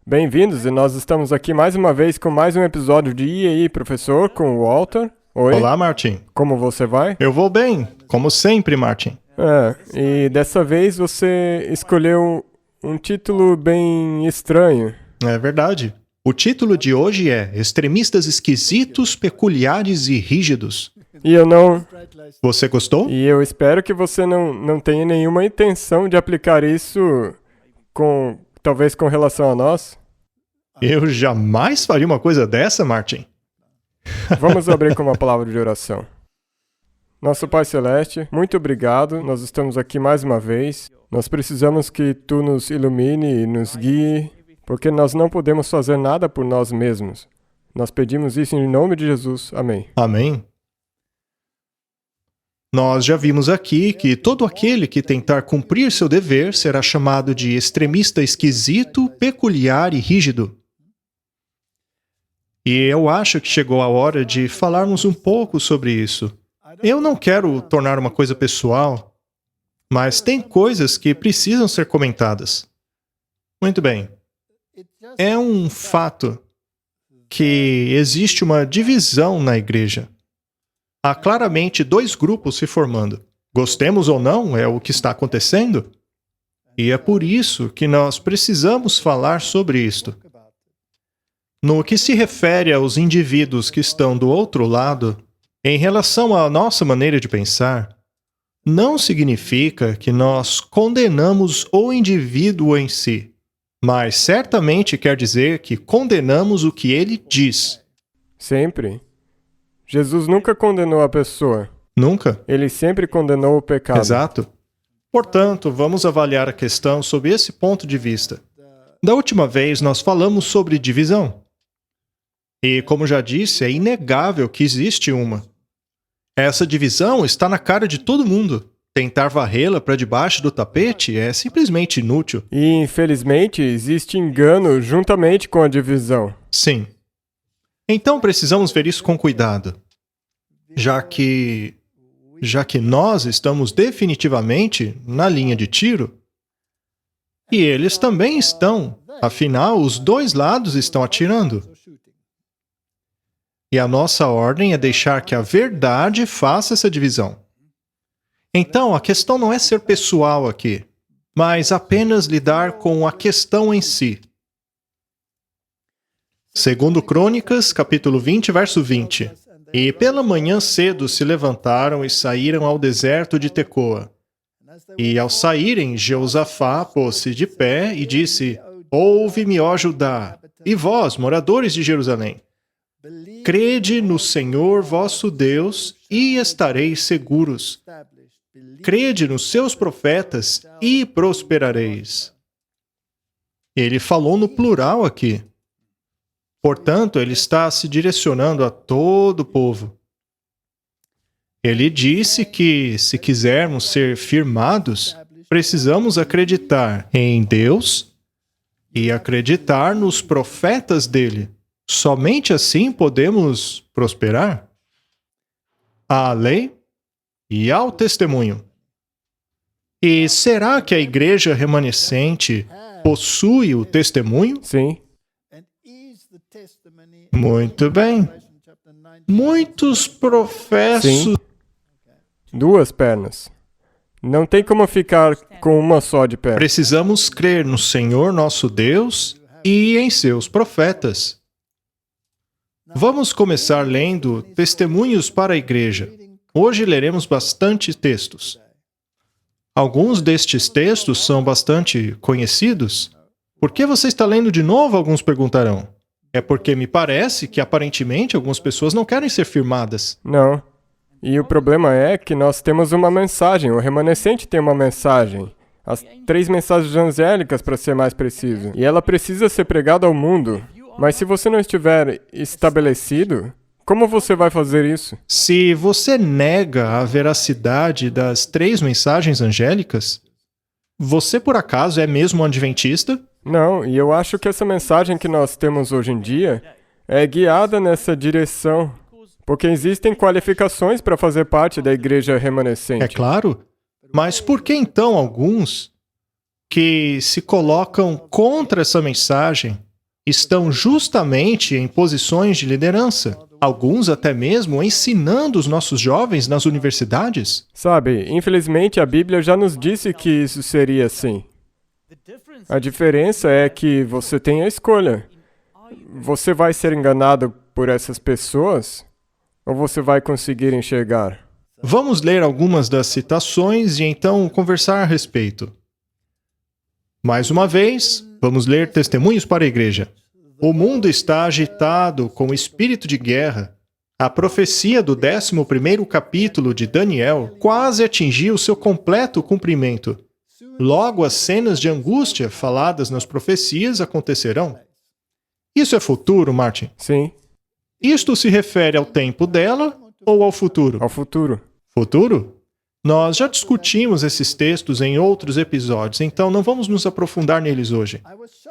Bem-vindos, e nós estamos aqui mais uma vez com mais um episódio de E aí, professor, com o Walter. Oi. Olá, Martin. Como você vai? Eu vou bem, como sempre, Martin. E dessa vez você escolheu um título bem estranho. É verdade. O título de hoje é Extremistas Esquisitos, Peculiares e Rígidos. E eu não... Você gostou? E eu espero que você não tenha nenhuma intenção de aplicar isso talvez com relação a nós. Eu jamais faria uma coisa dessa, Martin. Vamos abrir com uma palavra de oração. Nosso Pai Celeste, muito obrigado. Nós estamos aqui mais uma vez. Nós precisamos que Tu nos ilumine e nos guie, porque nós não podemos fazer nada por nós mesmos. Nós pedimos isso em nome de Jesus. Amém. Amém. Nós já vimos aqui que todo aquele que tentar cumprir seu dever será chamado de extremista esquisito, peculiar e rígido. E eu acho que chegou a hora de falarmos um pouco sobre isso. Eu não quero tornar uma coisa pessoal, mas tem coisas que precisam ser comentadas. Muito bem. É um fato que existe uma divisão na igreja. Há claramente dois grupos se formando. Gostemos ou não, é o que está acontecendo. E é por isso que nós precisamos falar sobre isto. No que se refere aos indivíduos que estão do outro lado, em relação à nossa maneira de pensar, não significa que nós condenamos o indivíduo em si, mas certamente quer dizer que condenamos o que ele diz. Sempre. Jesus nunca condenou a pessoa. Nunca? Ele sempre condenou o pecado. Exato. Portanto, vamos avaliar a questão sob esse ponto de vista. Da última vez, nós falamos sobre divisão. E, como já disse, é inegável que existe uma. Essa divisão está na cara de todo mundo. Tentar varrê-la para debaixo do tapete é simplesmente inútil. E, infelizmente, existe engano juntamente com a divisão. Sim. Então precisamos ver isso com cuidado, já que nós estamos definitivamente na linha de tiro, e eles também estão, afinal, os dois lados estão atirando. E a nossa ordem é deixar que a verdade faça essa divisão. Então, a questão não é ser pessoal aqui, mas apenas lidar com a questão em si. Segundo Crônicas, capítulo 20, verso 20. E pela manhã cedo se levantaram e saíram ao deserto de Tecoa. E ao saírem, Jeosafá pôs-se de pé e disse: Ouve-me, ó Judá, e vós, moradores de Jerusalém. Crede no Senhor vosso Deus e estareis seguros. Crede nos seus profetas e prosperareis. Ele falou no plural aqui. Portanto, ele está se direcionando a todo o povo. Ele disse que, se quisermos ser firmados, precisamos acreditar em Deus e acreditar nos profetas dele. Somente assim podemos prosperar. À lei e ao testemunho. E será que a igreja remanescente possui o testemunho? Sim. Muito bem. Muitos professos... Sim. Duas pernas. Não tem como ficar com uma só de pé. Precisamos crer no Senhor nosso Deus e em seus profetas. Vamos começar lendo Testemunhos para a Igreja. Hoje leremos bastante textos. Alguns destes textos são bastante conhecidos. Por que você está lendo de novo? Alguns perguntarão. É porque me parece que, aparentemente, algumas pessoas não querem ser firmadas. Não. E o problema é que nós temos uma mensagem, o remanescente tem uma mensagem. As 3 mensagens angélicas, para ser mais preciso. E ela precisa ser pregada ao mundo. Mas se você não estiver estabelecido, como você vai fazer isso? Se você nega a veracidade das 3 mensagens angélicas, você por acaso é mesmo um adventista? Não, e eu acho que essa mensagem que nós temos hoje em dia é guiada nessa direção, porque existem qualificações para fazer parte da igreja remanescente. É claro, mas por que então alguns que se colocam contra essa mensagem estão justamente em posições de liderança. Alguns até mesmo ensinando os nossos jovens nas universidades. Sabe, infelizmente a Bíblia já nos disse que isso seria assim. A diferença é que você tem a escolha. Você vai ser enganado por essas pessoas ou você vai conseguir enxergar? Vamos ler algumas das citações e então conversar a respeito. Mais uma vez, vamos ler Testemunhos para a Igreja. O mundo está agitado com espírito de guerra. A profecia do 11º capítulo de Daniel quase atingiu seu completo cumprimento. Logo, as cenas de angústia faladas nas profecias acontecerão. Isso é futuro, Martin? Sim, Isto se refere ao tempo dela ou ao futuro? ao futuro. Futuro? Nós já discutimos esses textos em outros episódios, então não vamos nos aprofundar neles hoje.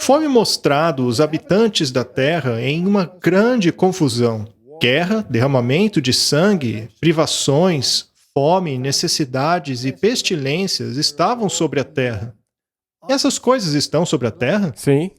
Foi-me mostrado os habitantes da Terra em uma grande confusão. Guerra, derramamento de sangue, privações, fome, necessidades e pestilências estavam sobre a Terra. Essas coisas estão sobre a Terra? Sim,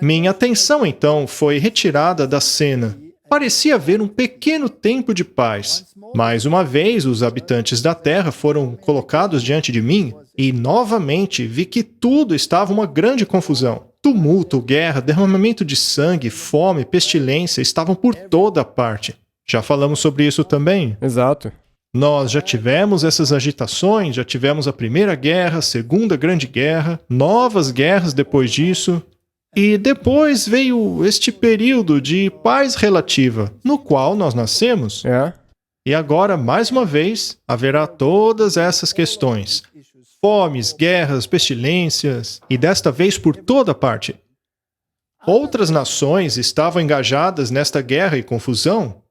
Minha atenção, então, foi retirada da cena. Parecia haver um pequeno tempo de paz. Mais uma vez, os habitantes da Terra foram colocados diante de mim e, novamente, vi que tudo estava uma grande confusão. Tumulto, guerra, derramamento de sangue, fome, pestilência estavam por toda parte. Já falamos sobre isso também. exato. Nós já tivemos essas agitações, já tivemos a Primeira Guerra, a Segunda Grande Guerra, novas guerras depois disso. E depois veio este período de paz relativa, no qual nós nascemos. É, E agora, mais uma vez, haverá todas essas questões. Fomes, guerras, pestilências, e desta vez por toda parte. Outras nações estavam engajadas nesta guerra e confusão.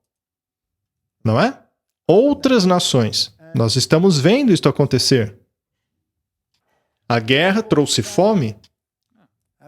Não é? Outras nações. Nós estamos vendo isto acontecer. A guerra trouxe fome.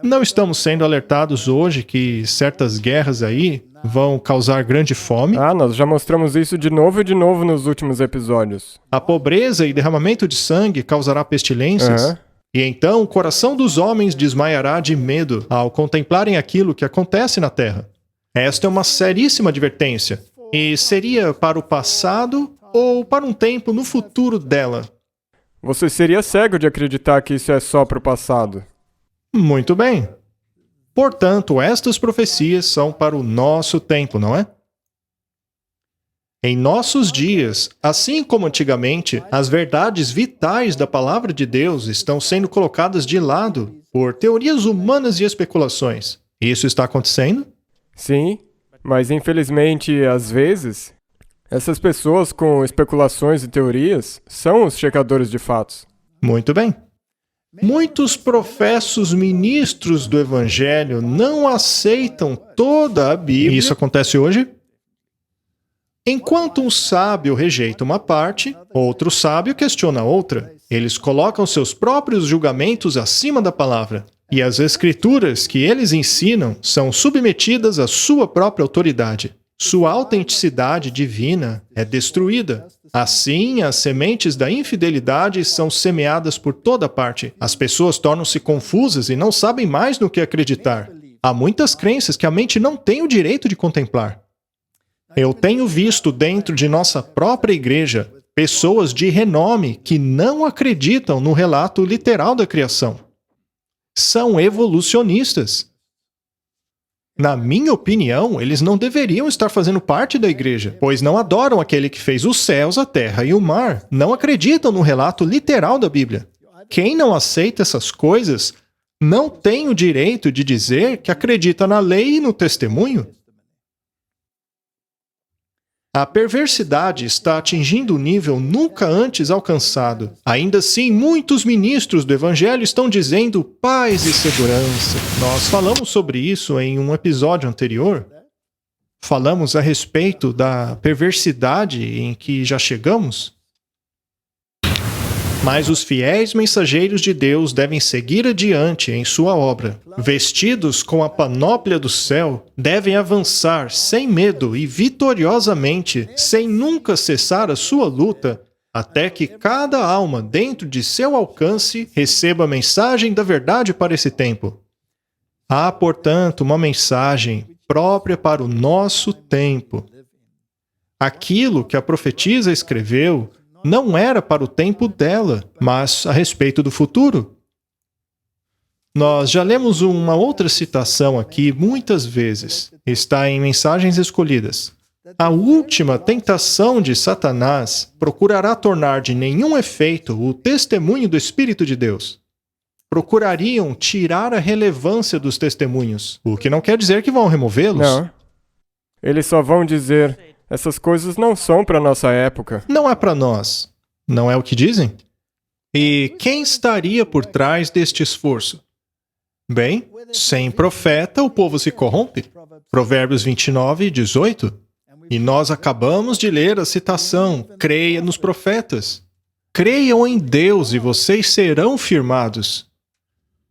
Não estamos sendo alertados hoje que certas guerras aí vão causar grande fome? nós já mostramos isso de novo e de novo nos últimos episódios. A pobreza e derramamento de sangue causará pestilências? Aham. E então o coração dos homens desmaiará de medo ao contemplarem aquilo que acontece na terra. Esta é uma seríssima advertência. E seria para o passado ou para um tempo no futuro dela? Você seria cego de acreditar que isso é só para o passado. Muito bem. Portanto, estas profecias são para o nosso tempo, não é? Em nossos dias, assim como antigamente, as verdades vitais da palavra de Deus estão sendo colocadas de lado por teorias humanas e especulações. Isso está acontecendo? Sim, mas infelizmente, às vezes, essas pessoas com especulações e teorias são os checadores de fatos. Muito bem. Muitos professos ministros do Evangelho não aceitam toda a Bíblia. Isso acontece hoje? Enquanto um sábio rejeita uma parte, outro sábio questiona outra. Eles colocam seus próprios julgamentos acima da palavra. E as escrituras que eles ensinam são submetidas à sua própria autoridade. Sua autenticidade divina é destruída. Assim, as sementes da infidelidade são semeadas por toda parte. As pessoas tornam-se confusas e não sabem mais no que acreditar. Há muitas crenças que a mente não tem o direito de contemplar. Eu tenho visto dentro de nossa própria igreja pessoas de renome que não acreditam no relato literal da criação. São evolucionistas. Na minha opinião, eles não deveriam estar fazendo parte da igreja, pois não adoram aquele que fez os céus, a terra e o mar. Não acreditam no relato literal da Bíblia. Quem não aceita essas coisas não tem o direito de dizer que acredita na lei e no testemunho. A perversidade está atingindo um nível nunca antes alcançado. Ainda assim, muitos ministros do Evangelho estão dizendo paz e segurança. Nós falamos sobre isso em um episódio anterior. Falamos a respeito da perversidade em que já chegamos. Mas os fiéis mensageiros de Deus devem seguir adiante em sua obra. Vestidos com a panóplia do céu, devem avançar sem medo e vitoriosamente, sem nunca cessar a sua luta, até que cada alma dentro de seu alcance receba a mensagem da verdade para esse tempo. Há, portanto, uma mensagem própria para o nosso tempo. Aquilo que a profetisa escreveu não era para o tempo dela, mas a respeito do futuro. Nós já lemos uma outra citação aqui muitas vezes. Está em Mensagens Escolhidas. A última tentação de Satanás procurará tornar de nenhum efeito o testemunho do Espírito de Deus. Procurariam tirar a relevância dos testemunhos, o que não quer dizer que vão removê-los. Não. Eles só vão dizer, essas coisas não são para nossa época. Não é para nós. Não é o que dizem? E quem estaria por trás deste esforço? Bem, sem profeta o povo se corrompe. Provérbios 29, 18. E nós acabamos de ler a citação, creia nos profetas. Creiam em Deus e vocês serão firmados.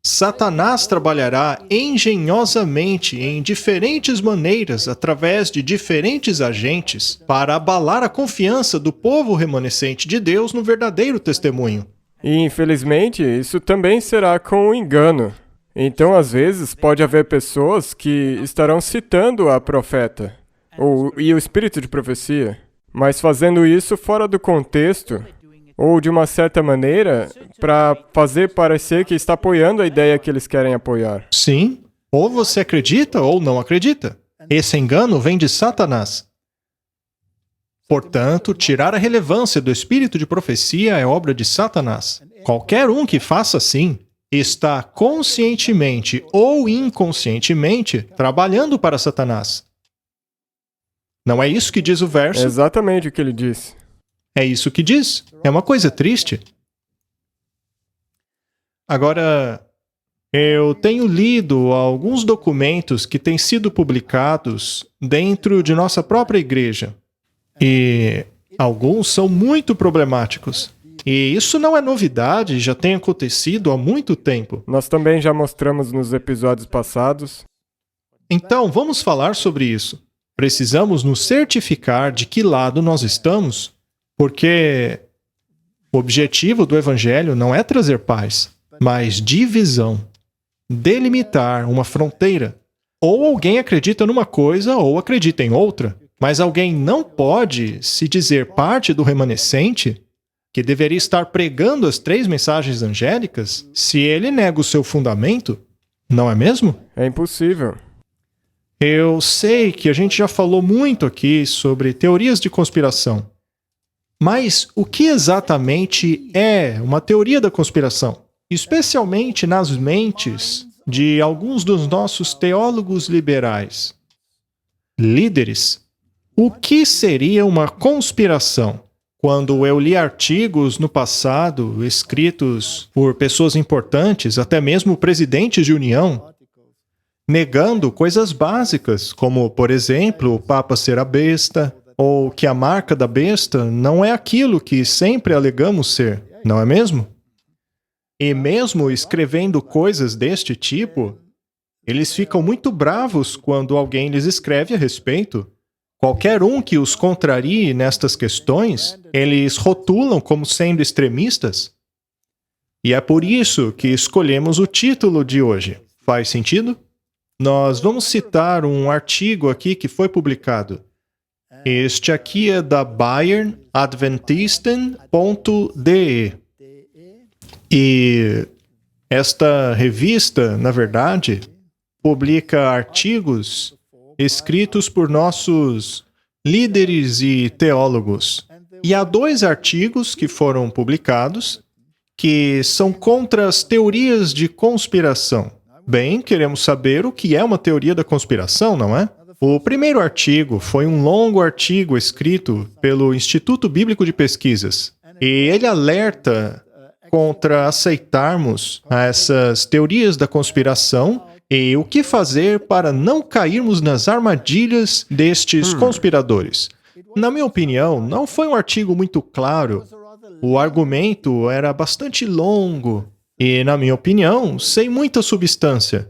Satanás trabalhará engenhosamente em diferentes maneiras, através de diferentes agentes, para abalar a confiança do povo remanescente de Deus no verdadeiro testemunho. E, infelizmente, isso também será com o engano. Então, às vezes, pode haver pessoas que estarão citando a profeta, e o espírito de profecia, mas fazendo isso fora do contexto, ou de uma certa maneira, para fazer parecer que está apoiando a ideia que eles querem apoiar. Sim, ou você acredita ou não acredita. Esse engano vem de Satanás. Portanto, tirar a relevância do espírito de profecia é obra de Satanás. Qualquer um que faça assim está conscientemente ou inconscientemente trabalhando para Satanás. Não é isso que diz o verso? É exatamente o que ele disse. É isso que diz. É uma coisa triste. Agora, eu tenho lido alguns documentos que têm sido publicados dentro de nossa própria igreja. E alguns são muito problemáticos. E isso não é novidade, já tem acontecido há muito tempo. Nós também já mostramos nos episódios passados. Então, vamos falar sobre isso. Precisamos nos certificar de que lado nós estamos, porque o objetivo do Evangelho não é trazer paz, mas divisão, delimitar uma fronteira. Ou alguém acredita numa coisa ou acredita em outra, mas alguém não pode se dizer parte do remanescente, que deveria estar pregando as 3 mensagens angélicas, se ele nega o seu fundamento, não é mesmo? É impossível. Eu sei que a gente já falou muito aqui sobre teorias de conspiração. Mas o que exatamente é uma teoria da conspiração? Especialmente nas mentes de alguns dos nossos teólogos liberais. Líderes. O que seria uma conspiração? Quando eu li artigos no passado, escritos por pessoas importantes, até mesmo presidentes de união, negando coisas básicas, como, por exemplo, o Papa ser a besta, ou que a marca da besta não é aquilo que sempre alegamos ser, não é mesmo? E mesmo escrevendo coisas deste tipo, eles ficam muito bravos quando alguém lhes escreve a respeito. Qualquer um que os contrarie nestas questões, eles rotulam como sendo extremistas. E é por isso que escolhemos o título de hoje. Faz sentido? Nós vamos citar um artigo aqui que foi publicado. Este aqui é da BayernAdventisten.de. E esta revista, na verdade, publica artigos escritos por nossos líderes e teólogos. E há 2 artigos que foram publicados que são contra as teorias de conspiração. Bem, queremos saber o que é uma teoria da conspiração, não é? O primeiro artigo foi um longo artigo escrito pelo Instituto Bíblico de Pesquisas. E ele alerta contra aceitarmos essas teorias da conspiração e o que fazer para não cairmos nas armadilhas destes conspiradores. Na minha opinião, não foi um artigo muito claro. O argumento era bastante longo e, na minha opinião, sem muita substância.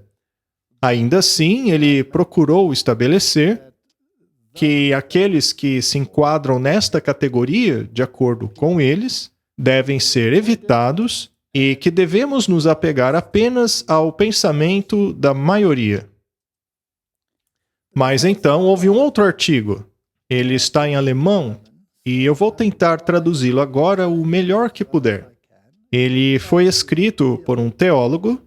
Ainda assim, ele procurou estabelecer que aqueles que se enquadram nesta categoria, de acordo com eles, devem ser evitados e que devemos nos apegar apenas ao pensamento da maioria. Mas então houve um outro artigo. Ele está em alemão e eu vou tentar traduzi-lo agora o melhor que puder. Ele foi escrito por um teólogo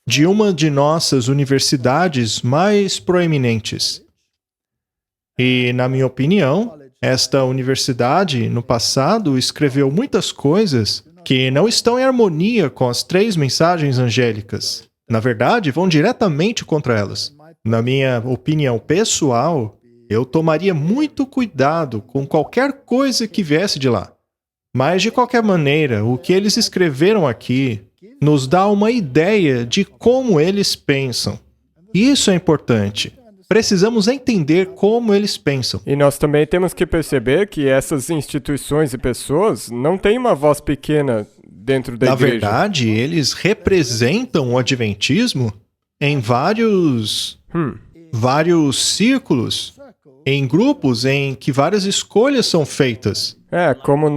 de uma de nossas universidades mais proeminentes. E, na minha opinião, esta universidade, no passado, escreveu muitas coisas que não estão em harmonia com as 3 mensagens angélicas. Na verdade, vão diretamente contra elas. Na minha opinião pessoal, eu tomaria muito cuidado com qualquer coisa que viesse de lá. Mas, de qualquer maneira, o que eles escreveram aqui nos dá uma ideia de como eles pensam. Isso é importante. Precisamos entender como eles pensam. E nós também temos que perceber que essas instituições e pessoas não têm uma voz pequena dentro da igreja. Na verdade, eles representam o adventismo em vários círculos, em grupos em que várias escolhas são feitas. Como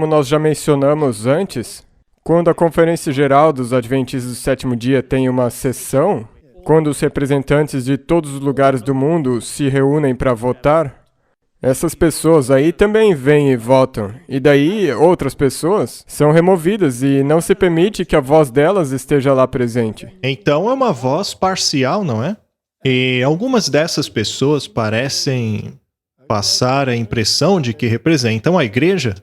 nós já mencionamos antes, quando a Conferência Geral dos Adventistas do Sétimo Dia tem uma sessão, quando os representantes de todos os lugares do mundo se reúnem para votar, essas pessoas aí também vêm e votam. E daí outras pessoas são removidas e não se permite que a voz delas esteja lá presente. Então é uma voz parcial, não é? E algumas dessas pessoas parecem passar a impressão de que representam a igreja.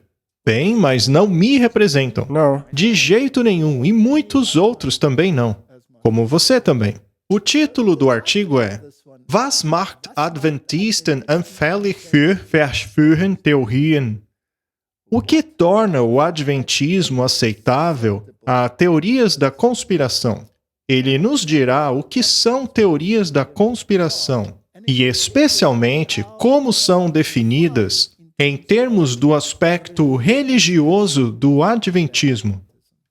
Bem, mas não me representam. Não. De jeito nenhum, e muitos outros também não. Como você também. O título do artigo é Was macht Adventisten anfällig für Verschwörungstheorien? O que torna o adventismo aceitável a teorias da conspiração? Ele nos dirá o que são teorias da conspiração e, especialmente, como são definidas em termos do aspecto religioso do adventismo.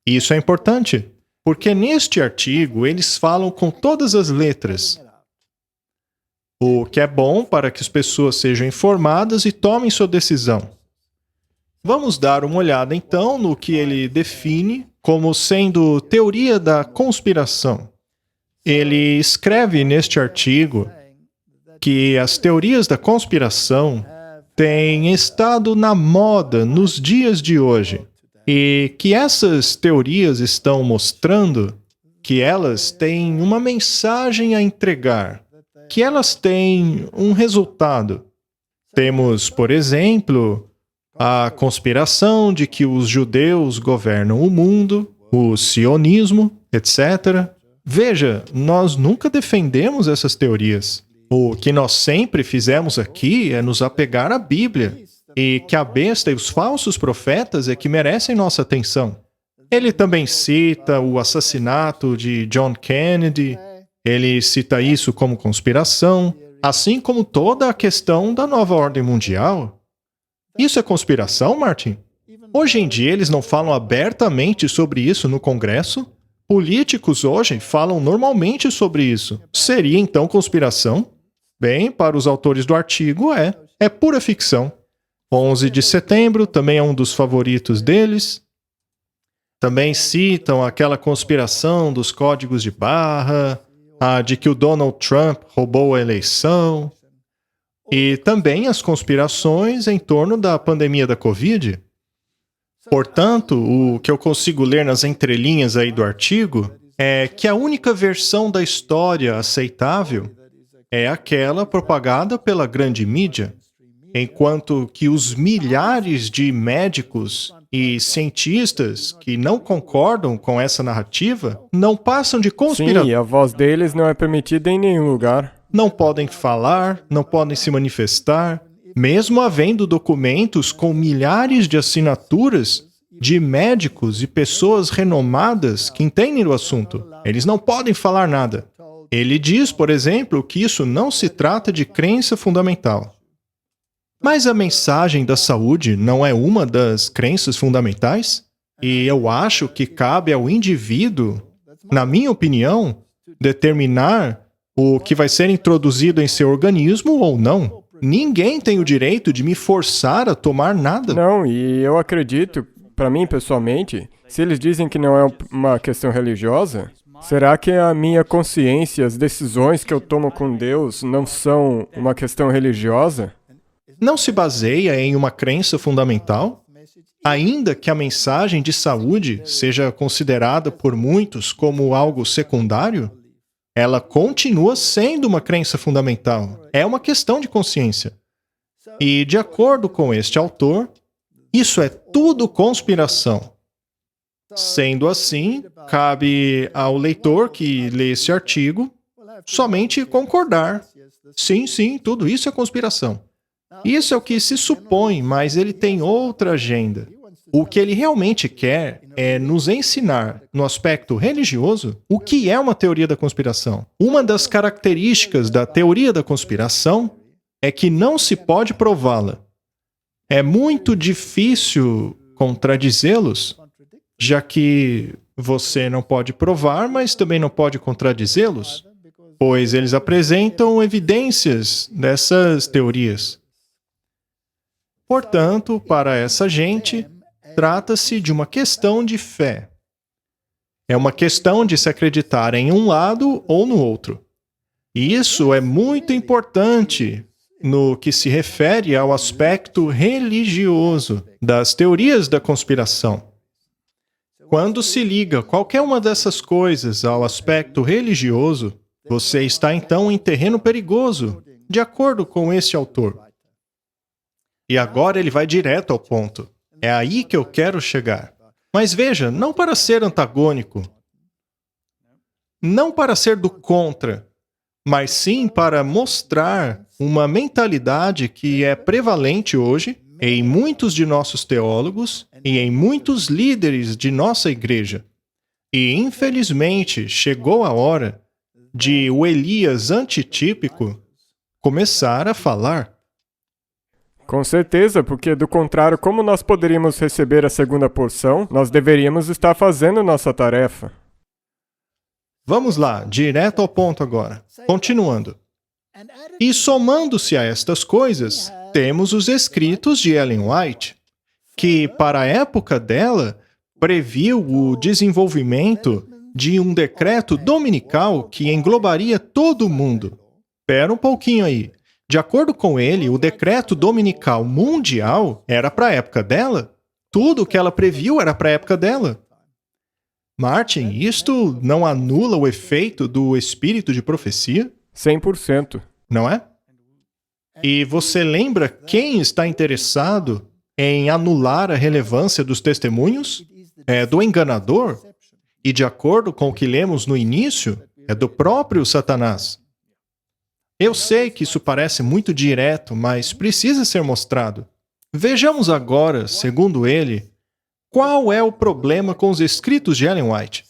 Isso é importante, porque neste artigo eles falam com todas as letras, o que é bom para que as pessoas sejam informadas e tomem sua decisão. Vamos dar uma olhada então no que ele define como sendo teoria da conspiração. Ele escreve neste artigo que as teorias da conspiração têm estado na moda nos dias de hoje e que essas teorias estão mostrando que elas têm uma mensagem a entregar, que elas têm um resultado. Temos, por exemplo, a conspiração de que os judeus governam o mundo, o sionismo, etc. Veja, nós nunca defendemos essas teorias. O que nós sempre fizemos aqui é nos apegar à Bíblia, e que a besta e os falsos profetas é que merecem nossa atenção. Ele também cita o assassinato de John Kennedy, ele cita isso como conspiração, assim como toda a questão da nova ordem mundial. Isso é conspiração, Martin? Hoje em dia eles não falam abertamente sobre isso no Congresso? Políticos hoje falam normalmente sobre isso. Seria então conspiração? Bem, para os autores do artigo é pura ficção. 11 de setembro também é um dos favoritos deles. Também citam aquela conspiração dos códigos de barra, a de que o Donald Trump roubou a eleição, e também as conspirações em torno da pandemia da Covid. Portanto, o que eu consigo ler nas entrelinhas aí do artigo é que a única versão da história aceitável é aquela propagada pela grande mídia, enquanto que os milhares de médicos e cientistas que não concordam com essa narrativa não passam de conspiração. Sim, e a voz deles não é permitida em nenhum lugar. Não podem falar, não podem se manifestar, mesmo havendo documentos com milhares de assinaturas de médicos e pessoas renomadas que entendem do assunto. Eles não podem falar nada. Ele diz, por exemplo, que isso não se trata de crença fundamental. Mas a mensagem da saúde não é uma das crenças fundamentais? E eu acho que cabe ao indivíduo, na minha opinião, determinar o que vai ser introduzido em seu organismo ou não. Ninguém tem o direito de me forçar a tomar nada. Não, e eu acredito, para mim, pessoalmente, se eles dizem que não é uma questão religiosa, será que a minha consciência, as decisões que eu tomo com Deus não são uma questão religiosa? Não se baseia em uma crença fundamental? Ainda que a mensagem de saúde seja considerada por muitos como algo secundário, ela continua sendo uma crença fundamental. É uma questão de consciência. E, de acordo com este autor, isso é tudo conspiração. Sendo assim, cabe ao leitor que lê esse artigo somente concordar. Sim, sim, tudo isso é conspiração. Isso é o que se supõe, mas ele tem outra agenda. O que ele realmente quer é nos ensinar, no aspecto religioso, o que é uma teoria da conspiração. Uma das características da teoria da conspiração é que não se pode prová-la. É muito difícil contradizê-los, já que você não pode provar, mas também não pode contradizê-los, pois eles apresentam evidências dessas teorias. Portanto, para essa gente, trata-se de uma questão de fé. É uma questão de se acreditar em um lado ou no outro. E isso é muito importante no que se refere ao aspecto religioso das teorias da conspiração. Quando se liga qualquer uma dessas coisas ao aspecto religioso, você está então em terreno perigoso, de acordo com esse autor. E agora ele vai direto ao ponto. É aí que eu quero chegar. Mas veja, não para ser antagônico, não para ser do contra, mas sim para mostrar uma mentalidade que é prevalente hoje em muitos de nossos teólogos e em muitos líderes de nossa igreja. E, infelizmente, chegou a hora de o Elias antitípico começar a falar. Com certeza, porque do contrário, como nós poderíamos receber a segunda porção, nós deveríamos estar fazendo nossa tarefa. Vamos lá, direto ao ponto agora. Continuando. E somando-se a estas coisas, temos os escritos de Ellen White, que, para a época dela, previu o desenvolvimento de um decreto dominical que englobaria todo o mundo. Espera um pouquinho aí. De acordo com ele, o decreto dominical mundial era para a época dela. Tudo o que ela previu era para a época dela. Martin, isto não anula o efeito do espírito de profecia? 100%. Não é? E você lembra quem está interessado em anular a relevância dos testemunhos? É do enganador. E de acordo com o que lemos no início, é do próprio Satanás. Eu sei que isso parece muito direto, mas precisa ser mostrado. Vejamos agora, segundo ele, qual é o problema com os escritos de Ellen White.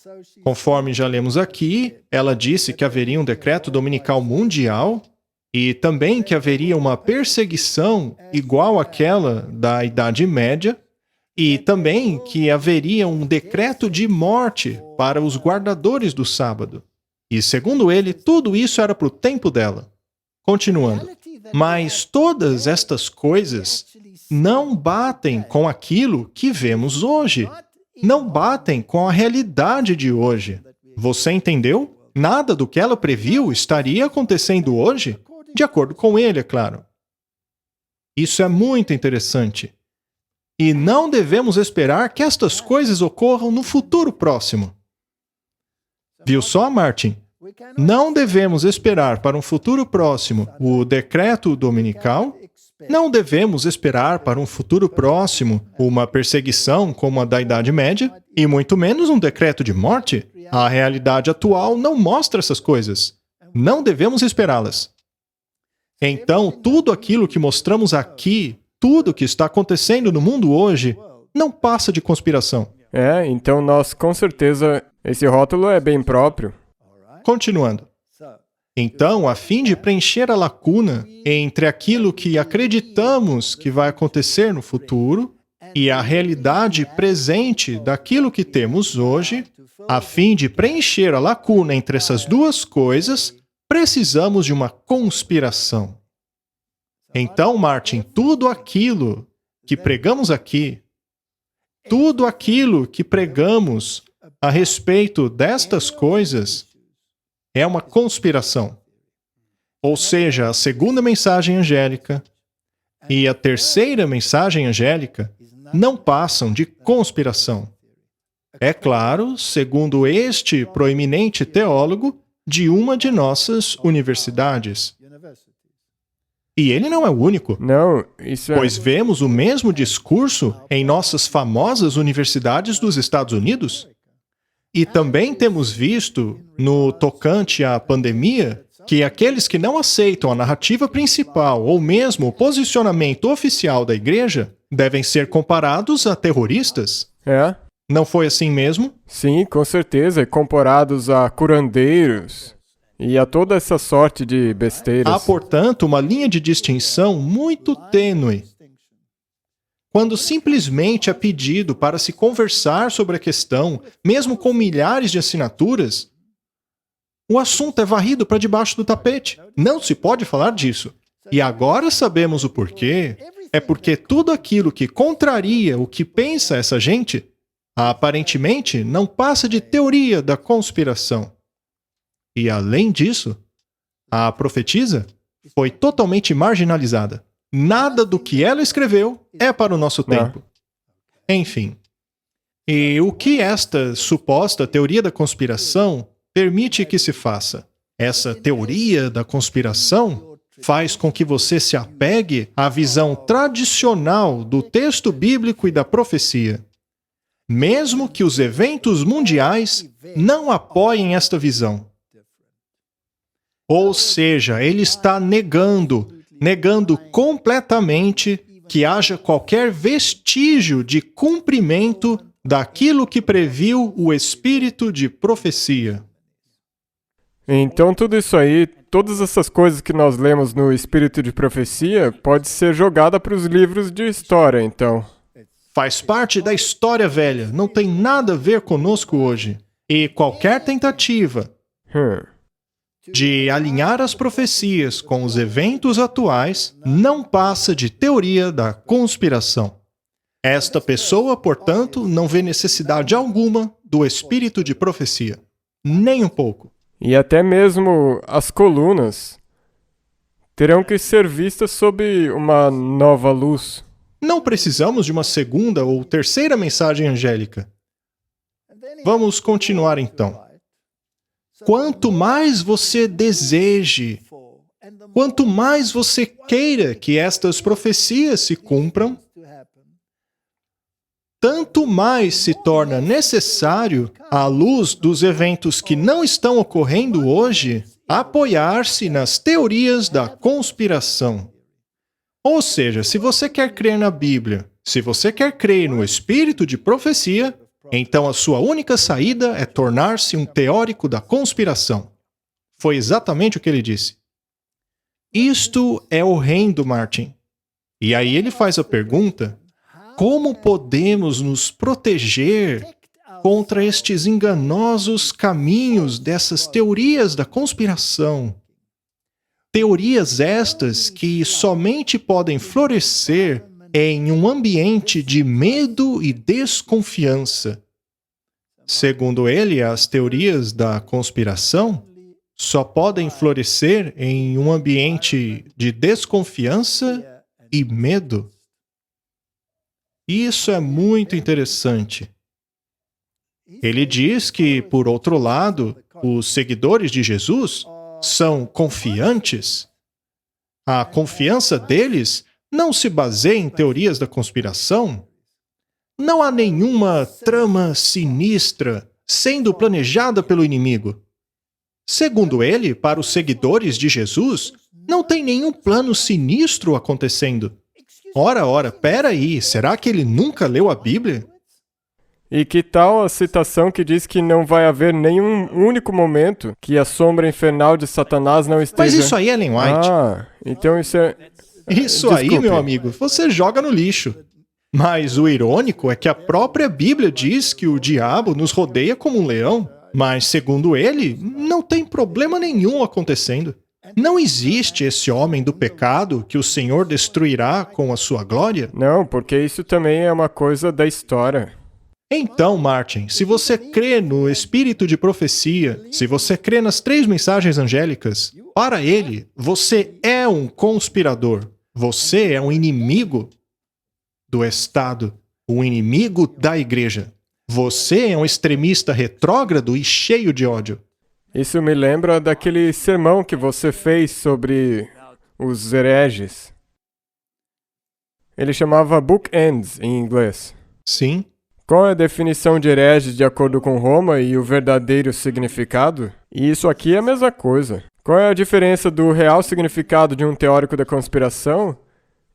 Conforme já lemos aqui, ela disse que haveria um decreto dominical mundial e também que haveria uma perseguição igual àquela da Idade Média e também que haveria um decreto de morte para os guardadores do sábado. E, segundo ele, tudo isso era para o tempo dela. Continuando. Mas todas estas coisas não batem com aquilo que vemos hoje. Não batem com a realidade de hoje. Você entendeu? Nada do que ela previu estaria acontecendo hoje, de acordo com ele, é claro. Isso é muito interessante. E não devemos esperar que estas coisas ocorram no futuro próximo. Viu só, Martin? Não devemos esperar para um futuro próximo o decreto dominical. Não devemos esperar para um futuro próximo uma perseguição como a da Idade Média, e muito menos um decreto de morte. A realidade atual não mostra essas coisas. Não devemos esperá-las. Então, tudo aquilo que mostramos aqui, tudo que está acontecendo no mundo hoje, não passa de conspiração. Então nós, com certeza, esse rótulo é bem próprio. Continuando. Então, a fim de preencher a lacuna entre aquilo que acreditamos que vai acontecer no futuro e a realidade presente daquilo que temos hoje, a fim de preencher a lacuna entre essas duas coisas, precisamos de uma conspiração. Então, Martin, tudo aquilo que pregamos aqui tudo aquilo que pregamos a respeito destas coisas é uma conspiração. Ou seja, a segunda mensagem angélica e a terceira mensagem angélica não passam de conspiração. É claro, segundo este proeminente teólogo de uma de nossas universidades. E ele não é o único, Não, isso é... pois vemos o mesmo discurso em nossas famosas universidades dos Estados Unidos. E também temos visto, no tocante à pandemia, que aqueles que não aceitam a narrativa principal ou mesmo o posicionamento oficial da igreja devem ser comparados a terroristas. É? Não foi assim mesmo? Sim, com certeza, e comparados a curandeiros e a toda essa sorte de besteiras. Há, portanto, uma linha de distinção muito tênue. Quando simplesmente é pedido para se conversar sobre a questão, mesmo com milhares de assinaturas, o assunto é varrido para debaixo do tapete. Não se pode falar disso. E agora sabemos o porquê. É porque tudo aquilo que contraria o que pensa essa gente, aparentemente não passa de teoria da conspiração. E além disso, a profetisa foi totalmente marginalizada. Nada do que ela escreveu é para o nosso tempo. Enfim. E o que esta suposta teoria da conspiração permite que se faça? Essa teoria da conspiração faz com que você se apegue à visão tradicional do texto bíblico e da profecia, mesmo que os eventos mundiais não apoiem esta visão. Ou seja, ele está negando completamente que haja qualquer vestígio de cumprimento daquilo que previu o espírito de profecia. Então tudo isso aí, todas essas coisas que nós lemos no Espírito de Profecia, pode ser jogada para os livros de história, então. Faz parte da história velha, não tem nada a ver conosco hoje. E qualquer tentativa de alinhar as profecias com os eventos atuais não passa de teoria da conspiração. Esta pessoa, portanto, não vê necessidade alguma do espírito de profecia. Nem um pouco. E até mesmo as colunas terão que ser vistas sob uma nova luz. Não precisamos de uma segunda ou terceira mensagem angélica. Vamos continuar então. Quanto mais você deseje, quanto mais você queira que estas profecias se cumpram, tanto mais se torna necessário, à luz dos eventos que não estão ocorrendo hoje, apoiar-se nas teorias da conspiração. Ou seja, se você quer crer na Bíblia, se você quer crer no espírito de profecia, então a sua única saída é tornar-se um teórico da conspiração. Foi exatamente o que ele disse. Isto é horrendo, Martin. E aí ele faz a pergunta: como podemos nos proteger contra estes enganosos caminhos dessas teorias da conspiração? Teorias estas que somente podem florescer em um ambiente de medo e desconfiança. Segundo ele, as teorias da conspiração só podem florescer em um ambiente de desconfiança e medo. Isso é muito interessante. Ele diz que, por outro lado, os seguidores de Jesus são confiantes. A confiança deles não se baseia em teorias da conspiração. Não há nenhuma trama sinistra sendo planejada pelo inimigo. Segundo ele, para os seguidores de Jesus, não tem nenhum plano sinistro acontecendo. Ora, pera aí, será que ele nunca leu a Bíblia? E que tal a citação que diz que não vai haver nenhum único momento que a sombra infernal de Satanás não esteja... Mas isso aí é Ellen White. Então isso é... Isso aí, meu amigo, você joga no lixo. Mas o irônico é que a própria Bíblia diz que o diabo nos rodeia como um leão, mas, segundo ele, não tem problema nenhum acontecendo. Não existe esse homem do pecado que o Senhor destruirá com a sua glória? Não, porque isso também é uma coisa da história. Então, Martin, se você crê no espírito de profecia, se você crê nas 3 mensagens angélicas, para ele, você é um conspirador. Você é um inimigo do Estado, um inimigo da igreja. Você é um extremista retrógrado e cheio de ódio. Isso me lembra daquele sermão que você fez sobre os hereges. Ele chamava Bookends em inglês. Sim. Qual é a definição de herege de acordo com Roma e o verdadeiro significado? E isso aqui é a mesma coisa. Qual é a diferença do real significado de um teórico da conspiração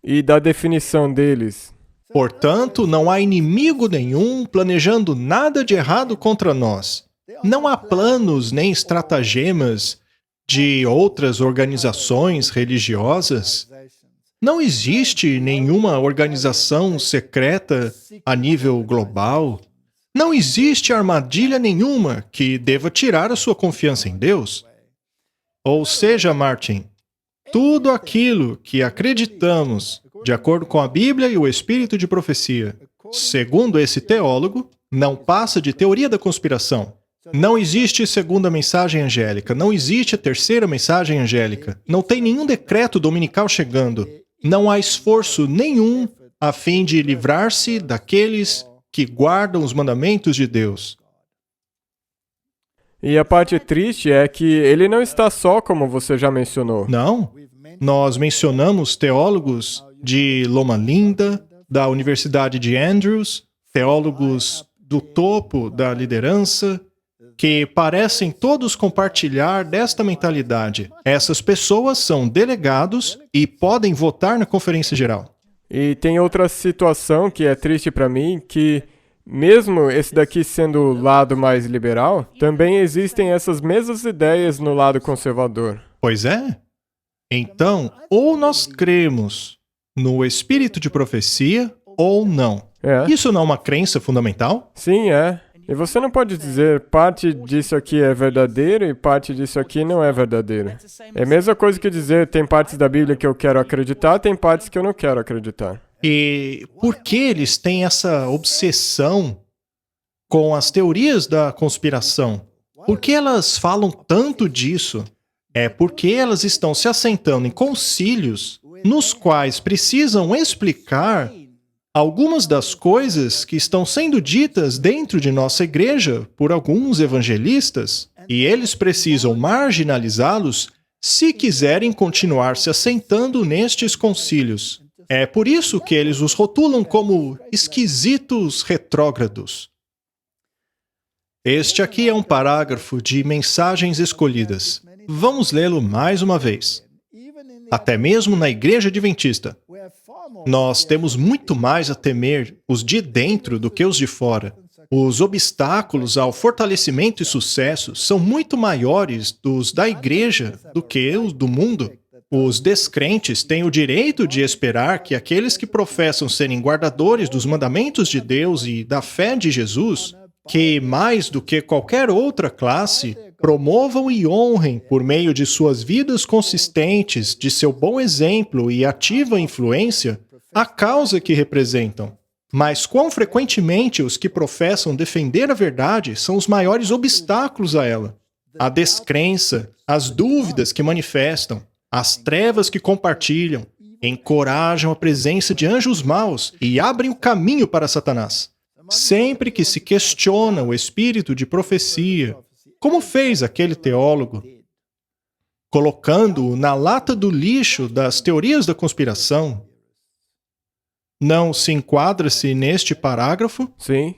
e da definição deles? Portanto, não há inimigo nenhum planejando nada de errado contra nós. Não há planos nem estratagemas de outras organizações religiosas. Não existe nenhuma organização secreta a nível global. Não existe armadilha nenhuma que deva tirar a sua confiança em Deus. Ou seja, Martin, tudo aquilo que acreditamos, de acordo com a Bíblia e o espírito de profecia, segundo esse teólogo, não passa de teoria da conspiração. Não existe segunda mensagem angélica, não existe a terceira mensagem angélica, não tem nenhum decreto dominical chegando, não há esforço nenhum a fim de livrar-se daqueles que guardam os mandamentos de Deus. E a parte triste é que ele não está só, como você já mencionou. Não. Nós mencionamos teólogos de Loma Linda, da Universidade de Andrews, teólogos do topo da liderança, que parecem todos compartilhar desta mentalidade. Essas pessoas são delegados e podem votar na Conferência Geral. E tem outra situação que é triste para mim, que mesmo esse daqui sendo o lado mais liberal, também existem essas mesmas ideias no lado conservador. Pois é. Então, ou nós cremos no espírito de profecia, ou não. É. Isso não é uma crença fundamental? Sim, é. E você não pode dizer parte disso aqui é verdadeiro e parte disso aqui não é verdadeiro. É a mesma coisa que dizer tem partes da Bíblia que eu quero acreditar, tem partes que eu não quero acreditar. E por que eles têm essa obsessão com as teorias da conspiração? Por que elas falam tanto disso? É porque elas estão se assentando em concílios nos quais precisam explicar algumas das coisas que estão sendo ditas dentro de nossa igreja por alguns evangelistas, e eles precisam marginalizá-los se quiserem continuar se assentando nestes concílios. É por isso que eles os rotulam como esquisitos retrógrados. Este aqui é um parágrafo de Mensagens Escolhidas. Vamos lê-lo mais uma vez. Até mesmo na Igreja Adventista, nós temos muito mais a temer os de dentro do que os de fora. Os obstáculos ao fortalecimento e sucesso são muito maiores dos da igreja do que os do mundo. Os descrentes têm o direito de esperar que aqueles que professam serem guardadores dos mandamentos de Deus e da fé de Jesus, que mais do que qualquer outra classe, promovam e honrem, por meio de suas vidas consistentes, de seu bom exemplo e ativa influência, a causa que representam. Mas quão frequentemente os que professam defender a verdade são os maiores obstáculos a ela? A descrença, as dúvidas que manifestam, as trevas que compartilham, encorajam a presença de anjos maus e abrem o caminho para Satanás. Sempre que se questiona o espírito de profecia, como fez aquele teólogo, colocando-o na lata do lixo das teorias da conspiração, não se enquadra-se neste parágrafo? Sim.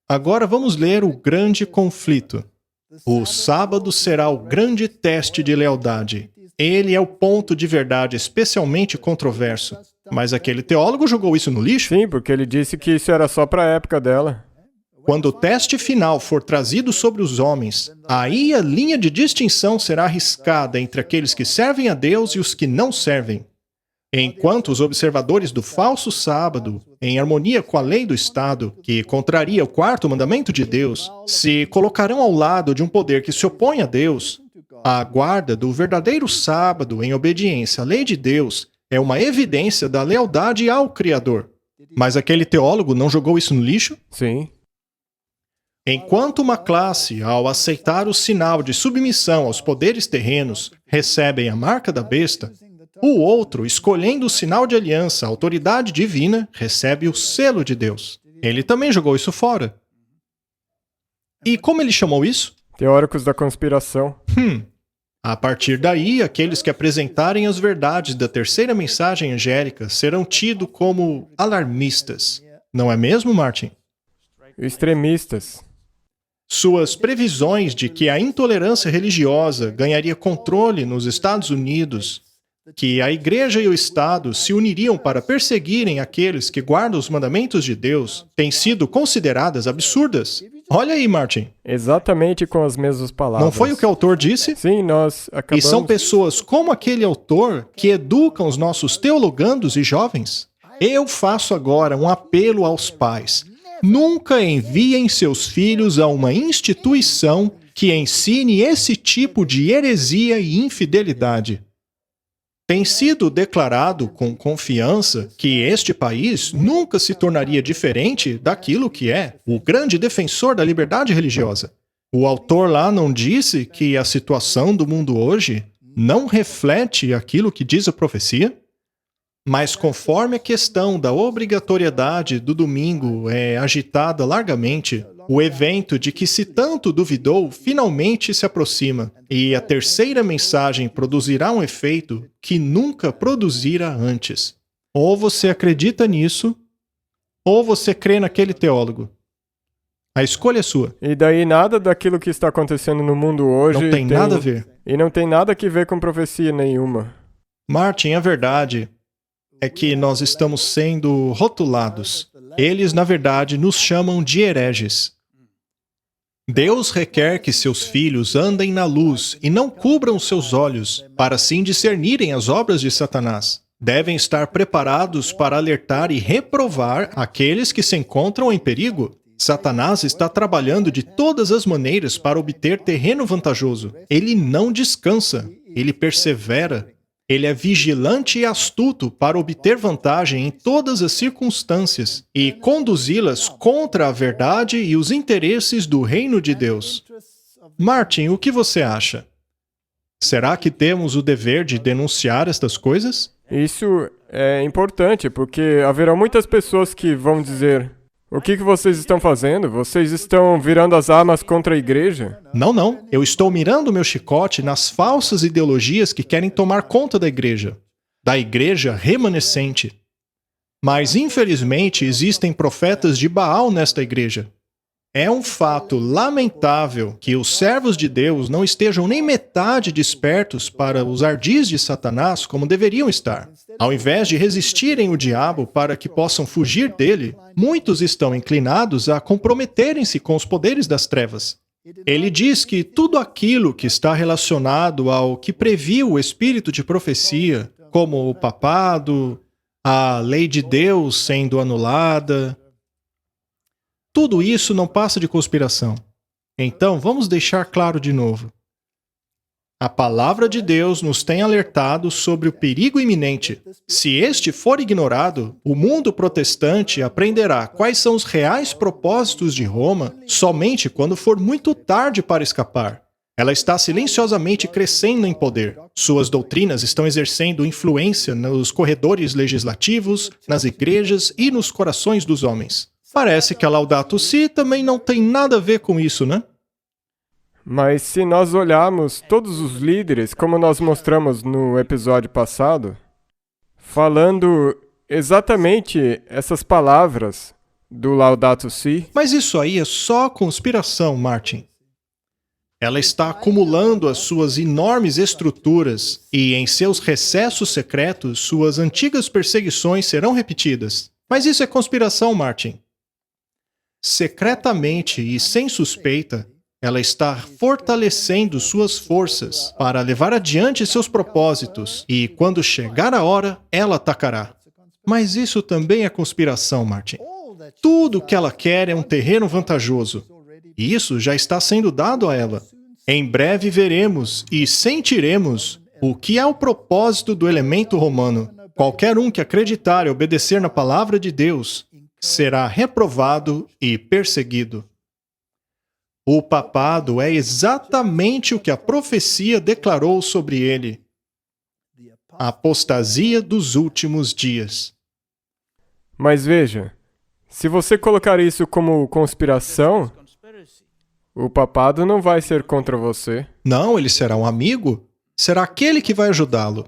Agora vamos ler o grande conflito. O sábado será o grande teste de lealdade. Ele é o ponto de verdade especialmente controverso. Mas aquele teólogo jogou isso no lixo? Sim, porque ele disse que isso era só para a época dela. Quando o teste final for trazido sobre os homens, aí a linha de distinção será riscada entre aqueles que servem a Deus e os que não servem. Enquanto os observadores do falso sábado, em harmonia com a lei do Estado, que contraria o quarto mandamento de Deus, se colocarão ao lado de um poder que se opõe a Deus, A guarda do verdadeiro sábado em obediência à lei de Deus é uma evidência da lealdade ao Criador. Mas aquele teólogo não jogou isso no lixo? Sim. Enquanto uma classe, ao aceitar o sinal de submissão aos poderes terrenos, recebem a marca da besta, o outro, escolhendo o sinal de aliança, a autoridade divina, recebe o selo de Deus. Ele também jogou isso fora. E como ele chamou isso? Teóricos da conspiração. A partir daí, aqueles que apresentarem as verdades da terceira mensagem angélica serão tidos como alarmistas. Não é mesmo, Martin? Extremistas. Suas previsões de que a intolerância religiosa ganharia controle nos Estados Unidos, que a Igreja e o Estado se uniriam para perseguirem aqueles que guardam os mandamentos de Deus, têm sido consideradas absurdas. Olha aí, Martin. Exatamente com as mesmas palavras. Não foi o que o autor disse? Sim, nós E acabamos... são pessoas como aquele autor que educam os nossos teologandos e jovens. Eu faço agora um apelo aos pais. Nunca enviem seus filhos a uma instituição que ensine esse tipo de heresia e infidelidade. Tem sido declarado com confiança que este país nunca se tornaria diferente daquilo que é o grande defensor da liberdade religiosa. O autor lá não disse que a situação do mundo hoje não reflete aquilo que diz a profecia? Mas conforme a questão da obrigatoriedade do domingo é agitada largamente, o evento de que se tanto duvidou finalmente se aproxima, e a terceira mensagem produzirá um efeito que nunca produzira antes. Ou você acredita nisso, ou você crê naquele teólogo. A escolha é sua. E daí nada daquilo que está acontecendo no mundo hoje... Não tem nada a ver. E não tem nada que ver com profecia nenhuma. Martin, a verdade é que nós estamos sendo rotulados. Eles, na verdade, nos chamam de hereges. Deus requer que seus filhos andem na luz e não cubram seus olhos, para assim discernirem as obras de Satanás. Devem estar preparados para alertar e reprovar aqueles que se encontram em perigo. Satanás está trabalhando de todas as maneiras para obter terreno vantajoso. Ele não descansa, ele persevera. Ele é vigilante e astuto para obter vantagem em todas as circunstâncias e conduzi-las contra a verdade e os interesses do reino de Deus. Martin, o que você acha? Será que temos o dever de denunciar estas coisas? Isso é importante, porque haverão muitas pessoas que vão dizer: o que vocês estão fazendo? Vocês estão virando as armas contra a igreja? Não. Eu estou mirando meu chicote nas falsas ideologias que querem tomar conta da igreja remanescente. Mas, infelizmente, existem profetas de Baal nesta igreja. É um fato lamentável que os servos de Deus não estejam nem metade despertos para os ardis de Satanás como deveriam estar. Ao invés de resistirem o diabo para que possam fugir dele, muitos estão inclinados a comprometerem-se com os poderes das trevas. Ele diz que tudo aquilo que está relacionado ao que previu o espírito de profecia, como o papado, a lei de Deus sendo anulada, tudo isso não passa de conspiração. Então, vamos deixar claro de novo. A palavra de Deus nos tem alertado sobre o perigo iminente. Se este for ignorado, o mundo protestante aprenderá quais são os reais propósitos de Roma somente quando for muito tarde para escapar. Ela está silenciosamente crescendo em poder. Suas doutrinas estão exercendo influência nos corredores legislativos, nas igrejas e nos corações dos homens. Parece que a Laudato Si também não tem nada a ver com isso, né? Mas se nós olharmos todos os líderes, como nós mostramos no episódio passado, falando exatamente essas palavras do Laudato Si... Mas isso aí é só conspiração, Martin. Ela está acumulando as suas enormes estruturas e, em seus recessos secretos, suas antigas perseguições serão repetidas. Mas isso é conspiração, Martin. Secretamente e sem suspeita, ela está fortalecendo suas forças para levar adiante seus propósitos e, quando chegar a hora, ela atacará. Mas isso também é conspiração, Martin. Tudo o que ela quer é um terreno vantajoso. E isso já está sendo dado a ela. Em breve veremos e sentiremos o que é o propósito do elemento romano. Qualquer um que acreditar e obedecer na palavra de Deus será reprovado e perseguido. O papado é exatamente o que a profecia declarou sobre ele: a apostasia dos últimos dias. Mas veja, se você colocar isso como conspiração, o papado não vai ser contra você. Não, ele será um amigo. Será aquele que vai ajudá-lo.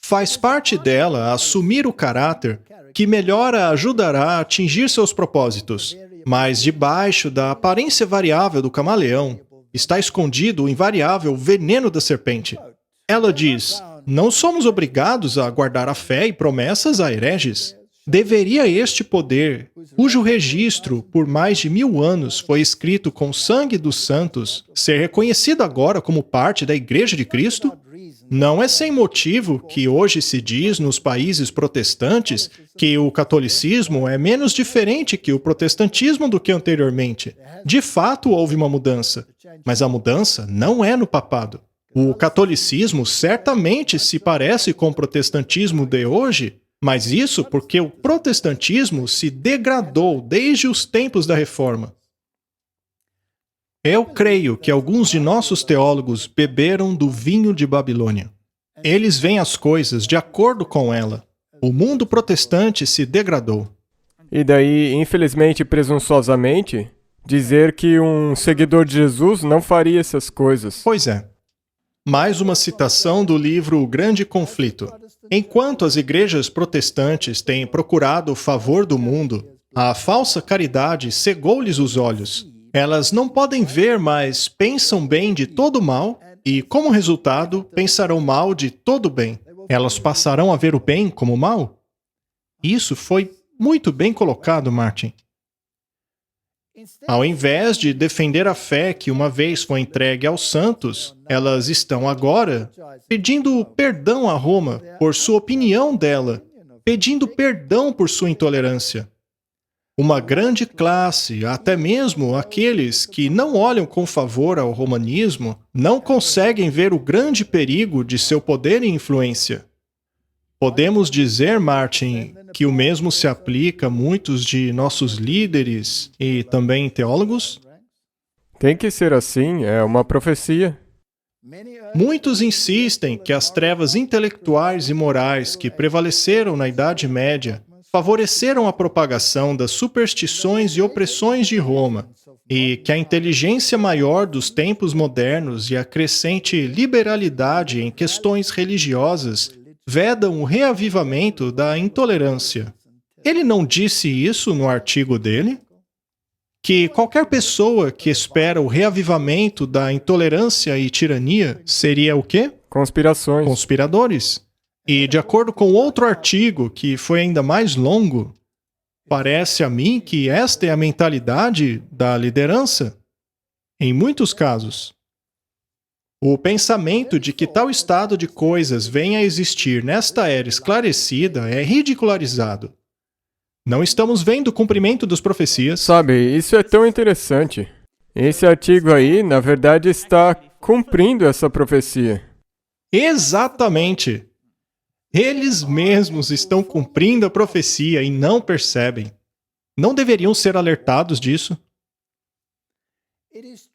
Faz parte dela assumir o caráter que melhor a ajudará a atingir seus propósitos. Mas debaixo da aparência variável do camaleão está escondido o invariável veneno da serpente. Ela diz: não somos obrigados a guardar a fé e promessas a hereges. Deveria este poder, cujo registro por mais de 1000 anos foi escrito com o sangue dos santos, ser reconhecido agora como parte da Igreja de Cristo? Não é sem motivo que hoje se diz nos países protestantes que o catolicismo é menos diferente que o protestantismo do que anteriormente. De fato, houve uma mudança, mas a mudança não é no papado. O catolicismo certamente se parece com o protestantismo de hoje, mas isso porque o protestantismo se degradou desde os tempos da Reforma. Eu creio que alguns de nossos teólogos beberam do vinho de Babilônia. Eles veem as coisas de acordo com ela. O mundo protestante se degradou. E daí, infelizmente, presunçosamente, dizer que um seguidor de Jesus não faria essas coisas. Pois é. Mais uma citação do livro O Grande Conflito. Enquanto as igrejas protestantes têm procurado o favor do mundo, a falsa caridade cegou-lhes os olhos. Elas não podem ver, mas pensam bem de todo mal e, como resultado, pensarão mal de todo bem. Elas passarão a ver o bem como mal? Isso foi muito bem colocado, Martin. Ao invés de defender a fé que uma vez foi entregue aos santos, elas estão agora pedindo perdão a Roma por sua opinião dela, pedindo perdão por sua intolerância. Uma grande classe, até mesmo aqueles que não olham com favor ao romanismo, não conseguem ver o grande perigo de seu poder e influência. Podemos dizer, Martin, que o mesmo se aplica a muitos de nossos líderes e também teólogos? Tem que ser assim, é uma profecia. Muitos insistem que as trevas intelectuais e morais que prevaleceram na Idade Média favoreceram a propagação das superstições e opressões de Roma, e que a inteligência maior dos tempos modernos e a crescente liberalidade em questões religiosas vedam o reavivamento da intolerância. Ele não disse isso no artigo dele? Que qualquer pessoa que espera o reavivamento da intolerância e tirania seria o quê? Conspirações. Conspiradores. E de acordo com outro artigo, que foi ainda mais longo, parece a mim que esta é a mentalidade da liderança. Em muitos casos. O pensamento de que tal estado de coisas venha a existir nesta era esclarecida é ridicularizado. Não estamos vendo o cumprimento das profecias. Sabe, isso é tão interessante. Esse artigo aí, na verdade, está cumprindo essa profecia. Exatamente. Eles mesmos estão cumprindo a profecia e não percebem. Não deveriam ser alertados disso?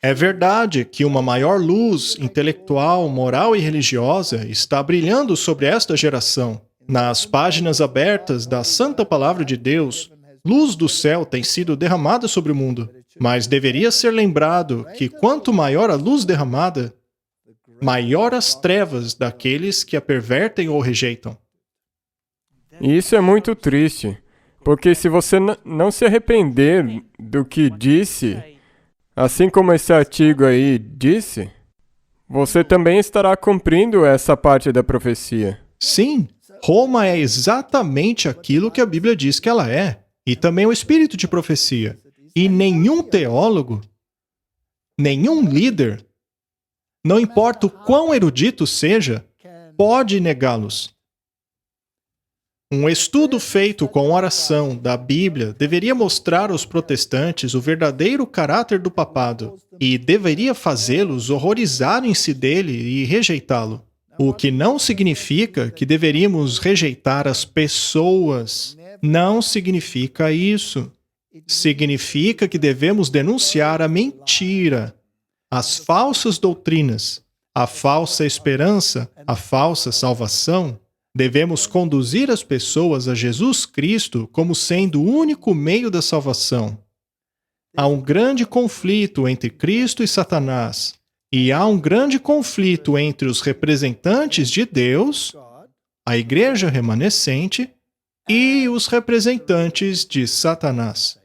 É verdade que uma maior luz intelectual, moral e religiosa está brilhando sobre esta geração. Nas páginas abertas da Santa Palavra de Deus, luz do céu tem sido derramada sobre o mundo. Mas deveria ser lembrado que quanto maior a luz derramada, maior as trevas daqueles que a pervertem ou rejeitam. E isso é muito triste, porque se você não se arrepender do que disse, assim como esse artigo aí disse, você também estará cumprindo essa parte da profecia. Sim, Roma é exatamente aquilo que a Bíblia diz que ela é, e também o espírito de profecia. E nenhum teólogo, nenhum líder, não importa o quão erudito seja, pode negá-los. Um estudo feito com oração da Bíblia deveria mostrar aos protestantes o verdadeiro caráter do papado e deveria fazê-los horrorizarem-se dele e rejeitá-lo. O que não significa que deveríamos rejeitar as pessoas. Não significa isso. Significa que devemos denunciar a mentira, as falsas doutrinas, a falsa esperança, a falsa salvação. Devemos conduzir as pessoas a Jesus Cristo como sendo o único meio da salvação. Há um grande conflito entre Cristo e Satanás, e há um grande conflito entre os representantes de Deus, a igreja remanescente, e os representantes de Satanás.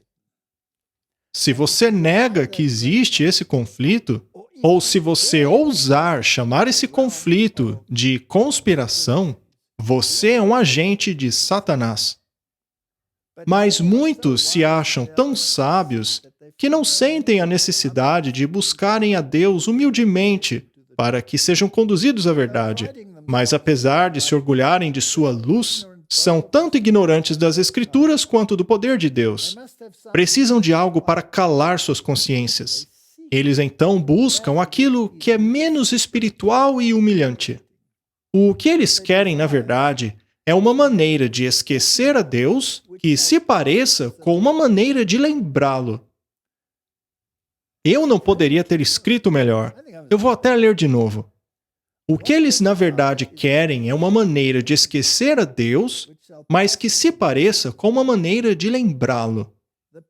Se você nega que existe esse conflito, ou se você ousar chamar esse conflito de conspiração, você é um agente de Satanás. Mas muitos se acham tão sábios que não sentem a necessidade de buscarem a Deus humildemente para que sejam conduzidos à verdade. Mas apesar de se orgulharem de sua luz, são tanto ignorantes das Escrituras quanto do poder de Deus. Precisam de algo para calar suas consciências. Eles então buscam aquilo que é menos espiritual e humilhante. O que eles querem, na verdade, é uma maneira de esquecer a Deus que se pareça com uma maneira de lembrá-lo. Eu não poderia ter escrito melhor. Eu vou até ler de novo. O que eles, na verdade, querem é uma maneira de esquecer a Deus, mas que se pareça com uma maneira de lembrá-lo.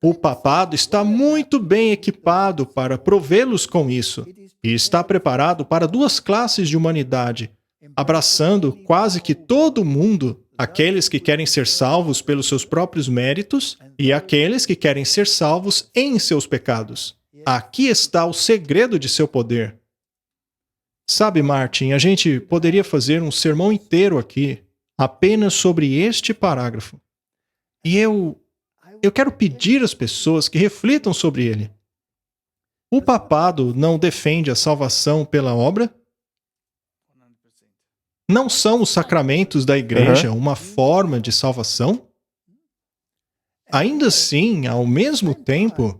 O papado está muito bem equipado para provê-los com isso, e está preparado para duas classes de humanidade, abraçando quase que todo mundo, aqueles que querem ser salvos pelos seus próprios méritos e aqueles que querem ser salvos em seus pecados. Aqui está o segredo de seu poder. Sabe, Martin, a gente poderia fazer um sermão inteiro aqui, apenas sobre este parágrafo. E eu quero pedir às pessoas que reflitam sobre ele. O papado não defende a salvação pela obra? Não são os sacramentos da igreja uma forma de salvação? Ainda assim, ao mesmo tempo,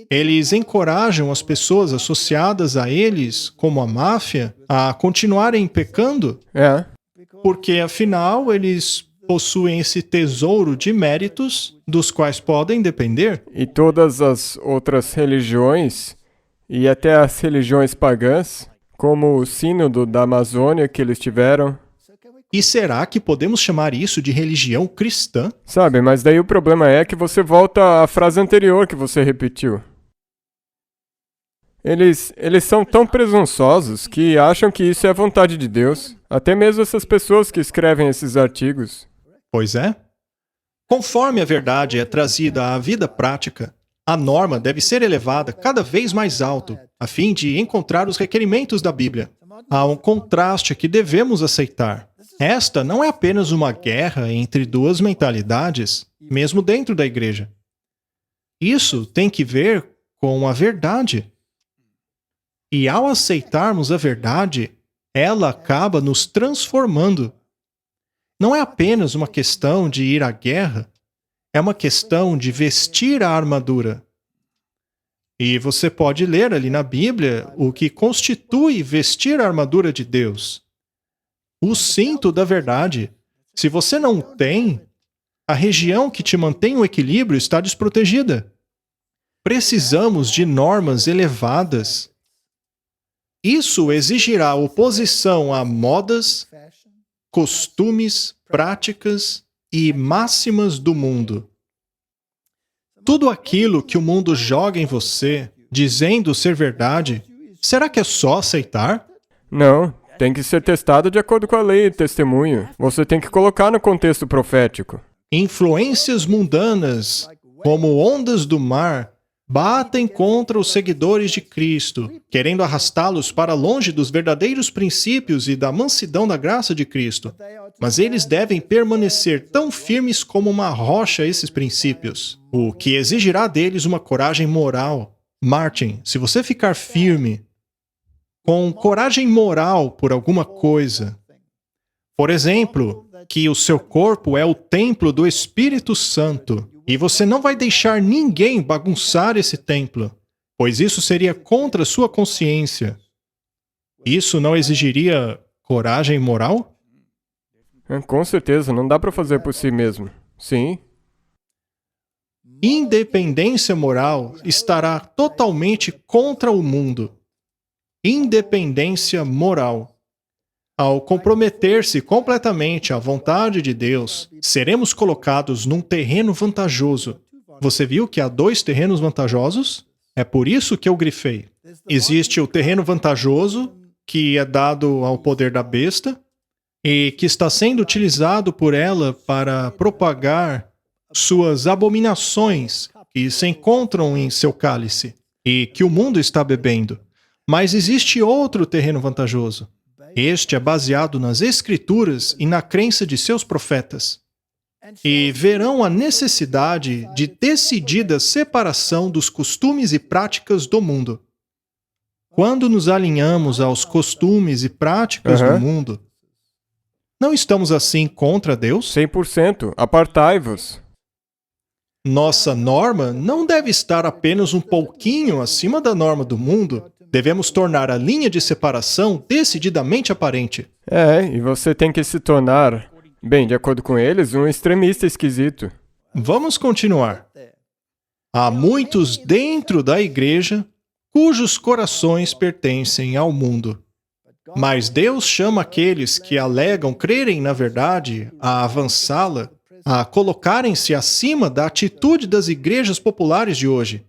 eles encorajam as pessoas associadas a eles, como a máfia, a continuarem pecando? Porque, afinal, eles possuem esse tesouro de méritos dos quais podem depender. E todas as outras religiões, e até as religiões pagãs, como o sínodo da Amazônia que eles tiveram. E será que podemos chamar isso de religião cristã? Sabe, mas daí o problema é que você volta à frase anterior que você repetiu. Eles são tão presunçosos que acham que isso é a vontade de Deus. Até mesmo essas pessoas que escrevem esses artigos. Pois é. Conforme a verdade é trazida à vida prática, a norma deve ser elevada cada vez mais alto, a fim de encontrar os requerimentos da Bíblia. Há um contraste que devemos aceitar. Esta não é apenas uma guerra entre duas mentalidades, mesmo dentro da igreja. Isso tem que ver com a verdade. E ao aceitarmos a verdade, ela acaba nos transformando. Não é apenas uma questão de ir à guerra, é uma questão de vestir a armadura. E você pode ler ali na Bíblia o que constitui vestir a armadura de Deus. O cinto da verdade. Se você não tem, a região que te mantém o equilíbrio está desprotegida. Precisamos de normas elevadas. Isso exigirá oposição a modas, costumes, práticas e máximas do mundo. Tudo aquilo que o mundo joga em você, dizendo ser verdade, será que é só aceitar? Não, tem que ser testado de acordo com a lei e testemunho. Você tem que colocar no contexto profético. Influências mundanas, como ondas do mar, batem contra os seguidores de Cristo, querendo arrastá-los para longe dos verdadeiros princípios e da mansidão da graça de Cristo. Mas eles devem permanecer tão firmes como uma rocha a esses princípios, o que exigirá deles uma coragem moral. Martin, se você ficar firme, com coragem moral por alguma coisa, por exemplo, que o seu corpo é o templo do Espírito Santo e você não vai deixar ninguém bagunçar esse templo, pois isso seria contra a sua consciência. Isso não exigiria coragem moral? Com certeza, não dá para fazer por si mesmo. Sim. Independência moral estará totalmente contra o mundo. Independência moral. Ao comprometer-se completamente à vontade de Deus, seremos colocados num terreno vantajoso. Você viu que há 2 terrenos vantajosos? É por isso que eu grifei. Existe o terreno vantajoso, que é dado ao poder da besta, e que está sendo utilizado por ela para propagar suas abominações que se encontram em seu cálice e que o mundo está bebendo. Mas existe outro terreno vantajoso. Este é baseado nas Escrituras e na crença de seus profetas. E verão a necessidade de decidida separação dos costumes e práticas do mundo. Quando nos alinhamos aos costumes e práticas do mundo, não estamos assim contra Deus? 100%. Apartai-vos. Nossa norma não deve estar apenas um pouquinho acima da norma do mundo. Devemos tornar a linha de separação decididamente aparente. E você tem que se tornar, bem, de acordo com eles, um extremista esquisito. Vamos continuar. Há muitos dentro da igreja cujos corações pertencem ao mundo. Mas Deus chama aqueles que alegam crerem na verdade a avançá-la, a colocarem-se acima da atitude das igrejas populares de hoje.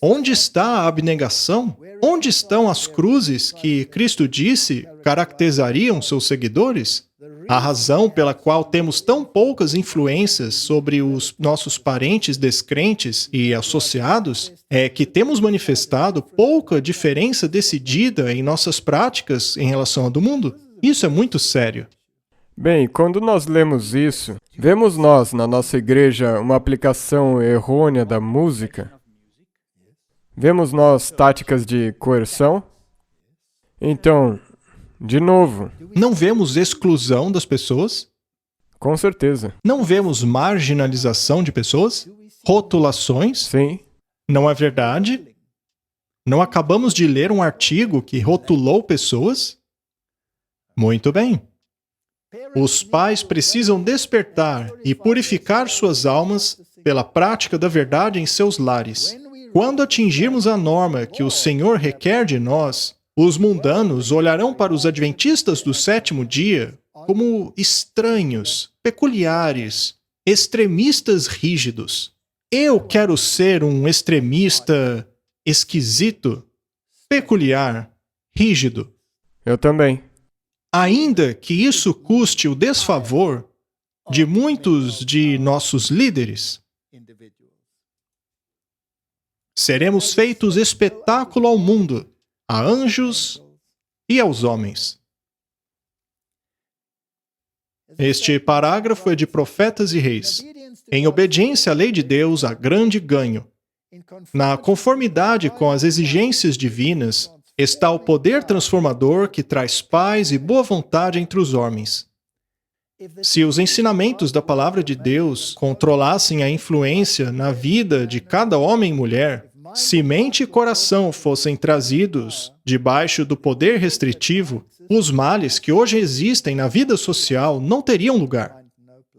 Onde está a abnegação? Onde estão as cruzes que Cristo disse caracterizariam seus seguidores? A razão pela qual temos tão poucas influências sobre os nossos parentes descrentes e associados é que temos manifestado pouca diferença decidida em nossas práticas em relação à do mundo. Isso é muito sério. Bem, quando nós lemos isso, vemos nós, na nossa igreja, uma aplicação errônea da música? Vemos nós táticas de coerção? Então, de novo. Não vemos exclusão das pessoas? Com certeza. Não vemos marginalização de pessoas? Rotulações? Sim. Não é verdade? Não acabamos de ler um artigo que rotulou pessoas? Muito bem. Os pais precisam despertar e purificar suas almas pela prática da verdade em seus lares. Quando atingirmos a norma que o Senhor requer de nós, os mundanos olharão para os adventistas do 7º dia como estranhos, peculiares, extremistas rígidos. Eu quero ser um extremista esquisito, peculiar, rígido. Eu também. Ainda que isso custe o desfavor de muitos de nossos líderes. Seremos feitos espetáculo ao mundo, a anjos e aos homens. Este parágrafo é de Profetas e Reis. Em obediência à lei de Deus, há grande ganho. Na conformidade com as exigências divinas, está o poder transformador que traz paz e boa vontade entre os homens. Se os ensinamentos da palavra de Deus controlassem a influência na vida de cada homem e mulher, se mente e coração fossem trazidos debaixo do poder restritivo, os males que hoje existem na vida social não teriam lugar.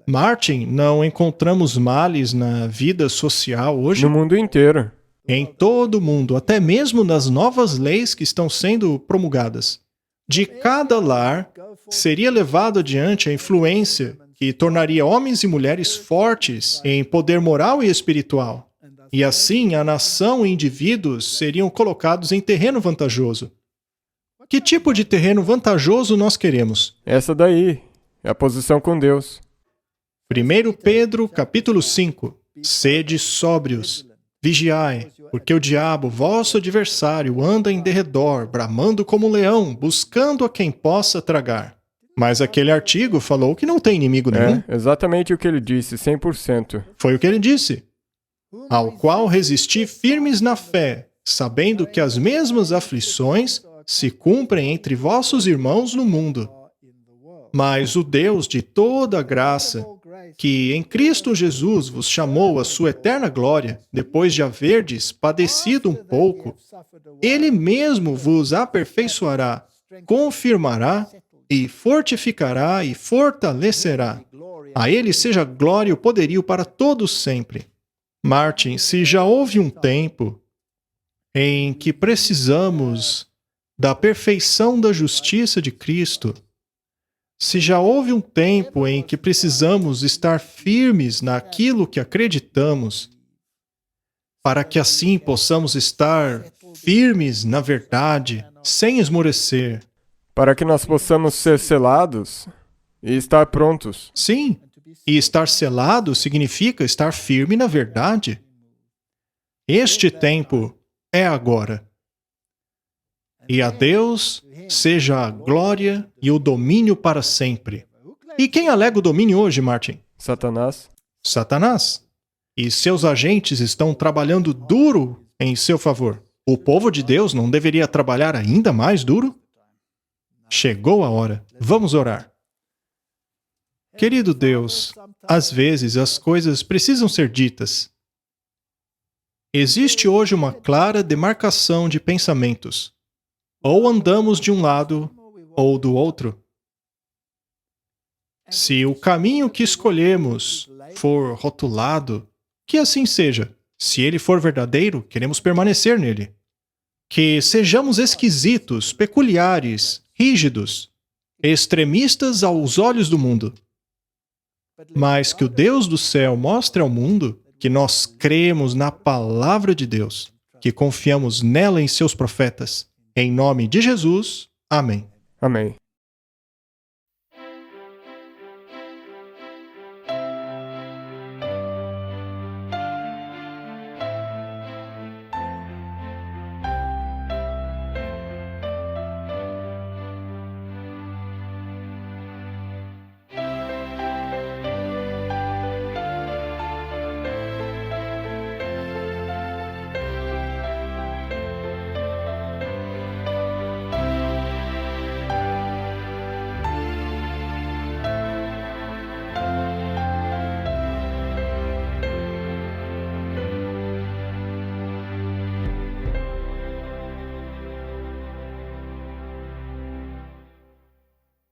Martin, não encontramos males na vida social hoje? No mundo inteiro. Em todo o mundo, até mesmo nas novas leis que estão sendo promulgadas. De cada lar seria levado adiante a influência que tornaria homens e mulheres fortes em poder moral e espiritual. E assim a nação e indivíduos seriam colocados em terreno vantajoso. Que tipo de terreno vantajoso nós queremos? Essa daí é a posição com Deus. 1 Pedro, capítulo 5. Sede sóbrios, vigiai, porque o diabo, vosso adversário, anda em derredor, bramando como um leão, buscando a quem possa tragar. Mas aquele artigo falou que não tem inimigo nenhum. É exatamente o que ele disse, 100%. Foi o que ele disse. Ao qual resisti firmes na fé, sabendo que as mesmas aflições se cumprem entre vossos irmãos no mundo. Mas o Deus de toda graça, que em Cristo Jesus vos chamou à sua eterna glória, depois de haverdes padecido um pouco, Ele mesmo vos aperfeiçoará, confirmará e fortificará e fortalecerá. A Ele seja glória e o poderio para todos sempre. Martin, se já houve um tempo em que precisamos da perfeição da justiça de Cristo, se já houve um tempo em que precisamos estar firmes naquilo que acreditamos, para que assim possamos estar firmes na verdade, sem esmorecer. Para que nós possamos ser selados e estar prontos. Sim, e estar selado significa estar firme na verdade. Este tempo é agora. E a Deus seja a glória e o domínio para sempre. E quem alega o domínio hoje, Martin? Satanás. Satanás. E seus agentes estão trabalhando duro em seu favor. O povo de Deus não deveria trabalhar ainda mais duro? Chegou a hora. Vamos orar. Querido Deus, às vezes as coisas precisam ser ditas. Existe hoje uma clara demarcação de pensamentos. Ou andamos de um lado ou do outro. Se o caminho que escolhemos for rotulado, que assim seja. Se ele for verdadeiro, queremos permanecer nele. Que sejamos esquisitos, peculiares, rígidos, extremistas aos olhos do mundo. Mas que o Deus do céu mostre ao mundo que nós cremos na palavra de Deus, que confiamos nela em seus profetas. Em nome de Jesus, amém. Amém.